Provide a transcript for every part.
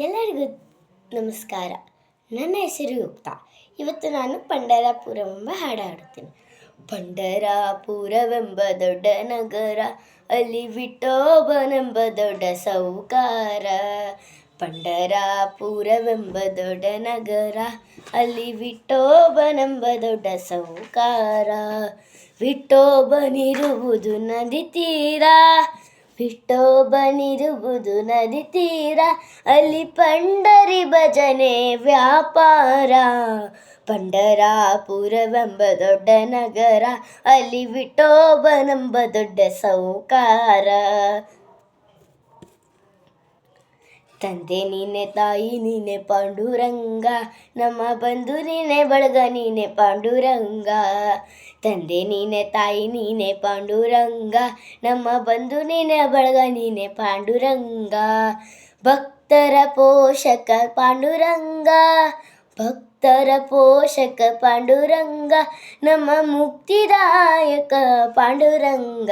ಎಲ್ಲರಿಗೂ ನಮಸ್ಕಾರ. ನನ್ನ ಹೆಸರು ಯುಕ್ತ. ಇವತ್ತು ನಾನು ಪಂಡರಾಪುರವೆಂಬ ಹಾಡು ಹಾಡುತ್ತೇನೆ. ಪಂಡರಾಪುರವೆಂಬ ದೊಡ್ಡ ನಗರ, ಅಲ್ಲಿ ವಿಠೋಬನೆಂಬ ದೊಡ್ಡ ಸೌಕಾರ. ಪಂಡರಾಪುರವೆಂಬ ದೊಡ್ಡ ನಗರ, ಅಲ್ಲಿ ವಿಠೋಬನೆಂಬ ದೊಡ್ಡ ಸೌಕಾರ. ವಿಠೋಬನಿರುವುದು ನದಿ ತೀರ, ವಿಠೋಬನಿರುವುದು ನದಿ ತೀರ, ಅಲ್ಲಿ ಪಂಡರಿ ಭಜನೆ ವ್ಯಾಪಾರ. ಪಂಡರಾಪುರವೆಂಬ ದೊಡ್ಡ ನಗರ, ಅಲ್ಲಿ ವಿಠೋಬನೆಂಬ ದೊಡ್ಡ ಸೌಕಾರ. ತಂದೆ ನೀನೆ, ತಾಯಿ ನೀನೆ ಪಾಂಡುರಂಗ, ನಮ್ಮ ಬಂಧು ನೀನೆ ಬಳಗ ನೀನೆ ಪಾಂಡುರಂಗ. ತಂದೆ ನೀನೆ, ತಾಯಿ ನೀನೆ ಪಾಂಡುರಂಗ, ನಮ್ಮ ಬಂಧು ನೀನೆ ಬಳಗ ನೀನೆ ಪಾಂಡುರಂಗ. ಭಕ್ತರ ಪೋಷಕ ಪಾಂಡುರಂಗ, ಭಕ್ತರ ಪೋಷಕ ಪಾಂಡುರಂಗ, ನಮ್ಮ ಮುಕ್ತಿದಾಯಕ ಪಾಂಡುರಂಗ.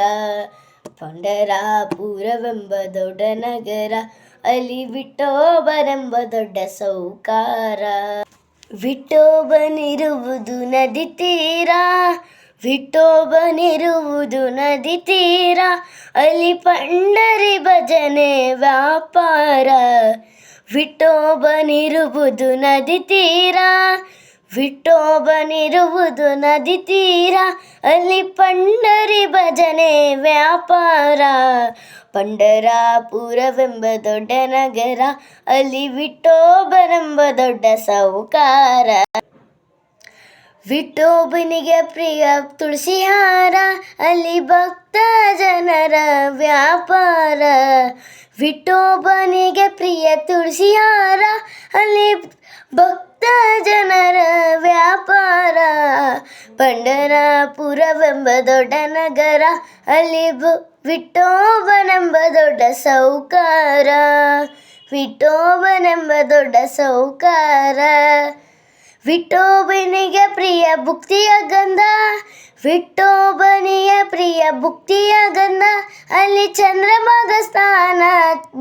ಪಂಡರಾಪುರವೆಂಬ ದೊಡ್ಡ ನಗರ, ಅಲ್ಲಿ ವಿಠೋಬನೆಂಬ ದೊಡ್ಡ ಸೌಕಾರ. ವಿಠೋಬನಿರುವುದು ನದಿ ತೀರ, ವಿಠೋಬನಿರುವುದು ನದಿ ತೀರ, ಅಲ್ಲಿ ಪಂಡರಿ ಭಜನೆ ವ್ಯಾಪಾರ. ವಿಠೋಬನಿರುವುದು ನದಿ ತೀರ, ವಿಠೋಬನಿರುವುದು ನದಿ ತೀರ, ಅಲ್ಲಿ ಪಂಡರಿ ಭಜನೆ ವ್ಯಾಪಾರ. ಪಂಡರಾಪುರವೆಂಬ ದೊಡ್ಡ ನಗರ, ಅಲ್ಲಿ ವಿಠೋಬನೆಂಬ ದೊಡ್ಡ ಸೌಕಾರ. ವಿಠೋಬನಿಗೆ ಪ್ರಿಯ ತುಳಸಿ ಹಾರ, ಅಲ್ಲಿ ಭಕ್ತ ಜನರ ವ್ಯಾಪಾರ. ವಿಠೋಬನಿಗೆ ಪ್ರಿಯ ತುಳಸಿ ಹಾರ, ಅಲ್ಲಿ ಭಕ್ತ ಜನರ ವ್ಯಾಪಾರ. ಪಂಡರಾಪುರವೆಂಬ ದೊಡ್ಡ ನಗರ, ಅಲ್ಲಿ ವಿಠೋಬನೆಂಬ ದೊಡ್ಡ ಸೌಕಾರ. ವಿಠೋಬನೆಂಬ ದೊಡ್ಡ ಸೌಕಾರ. ವಿಠೋಬನಿಗೆ ಪ್ರಿಯ ಭುಕ್ತಿಯ ಗಂಧ, ವಿಠೋಬನಿಯ ಪ್ರಿಯ ಭುಕ್ತಿಯ ಗಂಧ, ಅಲ್ಲಿ ಚಂದ್ರಮಗ ಸ್ಥಾನ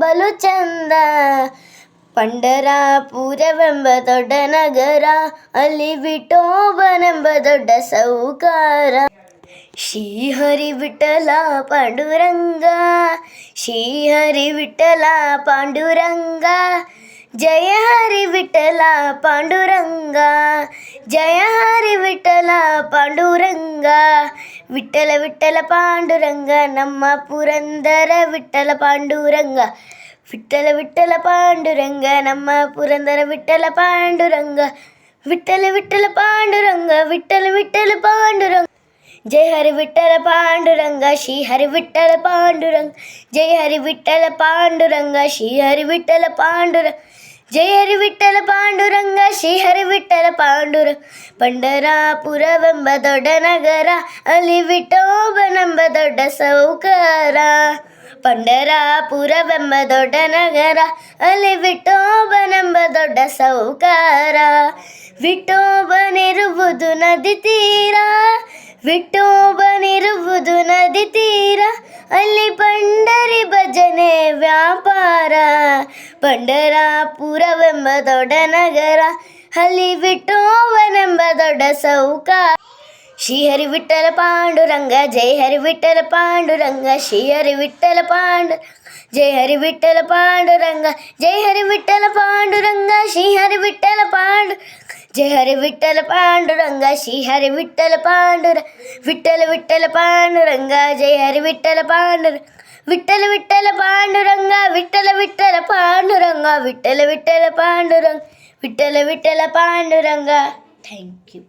ಬಲು ಚಂದ. ಪಂಡರಾಪುರವೆಂಬ ದೊಡ್ಡ ನಗರ, ಅಲ್ಲಿ ವಿಠೋಬನೆಂಬ ದೊಡ್ಡ ಸೌಕಾರ. ಶ್ರೀಹರಿ ವಿಠಲ ಪಾಂಡುರಂಗ, ಶ್ರೀಹರಿ ವಿಠಲ ಪಾಂಡುರಂಗ, ಜಯ ಹರಿ ವಿಠಲ ಪಾಂಡುರಂಗ, ಜಯ ಹರಿ ವಿಠಲ ಪಾಂಡುರಂಗ. ವಿಠಲ ವಿಠಲ ಪಾಂಡುರಂಗ, ನಮ್ಮ ಪುರಂದರ ವಿಠಲ ಪಾಂಡುರಂಗ. ವಿಠಲ ವಿಠಲ ಪಾಂಡುರಂಗ, ನಮ್ಮ ಪುರಂದರ ವಿಠಲ ಪಾಂಡುರಂಗ. ವಿಠಲ ವಿಠಲ ಪಾಂಡುರಂಗ, ವಿಠಲ ವಿಠಲ ಪಾಂಡುರಂಗ. ಜಯ ಹರಿ ವಿಠಲ ಪಾಂಡುರಂಗ, ಶ್ರೀ ಹರಿ ವಿಠಲ ಪಾಂಡುರಂಗ. ಜಯ ಹರಿ ವಿಠಲ ಪಾಂಡುರಂಗ, ಶ್ರೀ ಹರಿ ವಿಠಲ ಪಾಂಡುರಂಗ. ಜಯ ಹರಿ ವಿಠಲ ಪಾಂಡುರಂಗ, ಶ್ರೀ ಹರಿ ವಿಠಲ ಪಾಂಡುರಂಗ. ಪಂಡರಾಪುರವೆಂಬ ದೊಡ್ಡ ನಗರ, ಅಲ್ಲಿ ವಿಠೋಬನೆಂಬ ದೊಡ್ಡ ಸೌಕಾರ. ಪಂಡರಾಪುರವೆಂಬ ದೊಡ್ಡ ನಗರ, ಅಲ್ಲಿ ವಿಠೋಬನೆಂಬ ದೊಡ್ಡ ಸೌಕಾರ. ವಿಠೋಬನಿರುವುದು ನದಿ ತೀರ, ವಿಠೋಬನಿರುವುದು ನದಿ ತೀರ, ಅಲ್ಲಿ ಪಂಡರಿ ಭಜನೆ ವ್ಯಾಪಾರ. ಪಂಡರಾಪುರವೆಂಬ ದೊಡ್ಡ ನಗರ, ಅಲ್ಲಿ ವಿಠೋಬನೆಂಬ ದೊಡ್ಡ ಸೌಕಾರ. ಶ್ರೀ ಹರಿ ವಿಠಲ ಪಾಂಡುರಂಗ, ಜಯ ಹರಿ ವಿಠಲ ಪಾಂಡುರಂಗ. ಶ್ರೀ ಹರಿ ವಿಠಲ ಪಾಂಡು, ಜಯ ಹರಿ ವಿಠಲ ಪಾಂಡುರಂಗ. ಜಯ ಹರಿ ವಿಠಲ ಪಾಂಡುರಂಗ, ಶ್ರೀ ಹರಿ ವಿಠಲ ಪಾಂಡು. ಜಯ ಹರಿ ವಿಠಲ ಪಾಂಡುರಂಗ, ಶ್ರೀ ಹರಿ ವಿಠಲ ಪಾಂಡುರ. ವಿಠಲ ವಿಠಲ ಪಾಂಡುರಂಗ, ಜಯ ಹರಿ ವಿಠಲ ಪಾಂಡುರ. ವಿಠಲ ವಿಠಲ ಪಾಂಡುರಂಗ, ವಿಠಲ ವಿಠಲ ಪಾಂಡುರಂಗ. ವಿಠಲ ವಿಠಲ ಪಾಂಡುರಂಗ, ವಿಠಲ ವಿಠಲ ಪಾಂಡುರಂಗ. Thank you.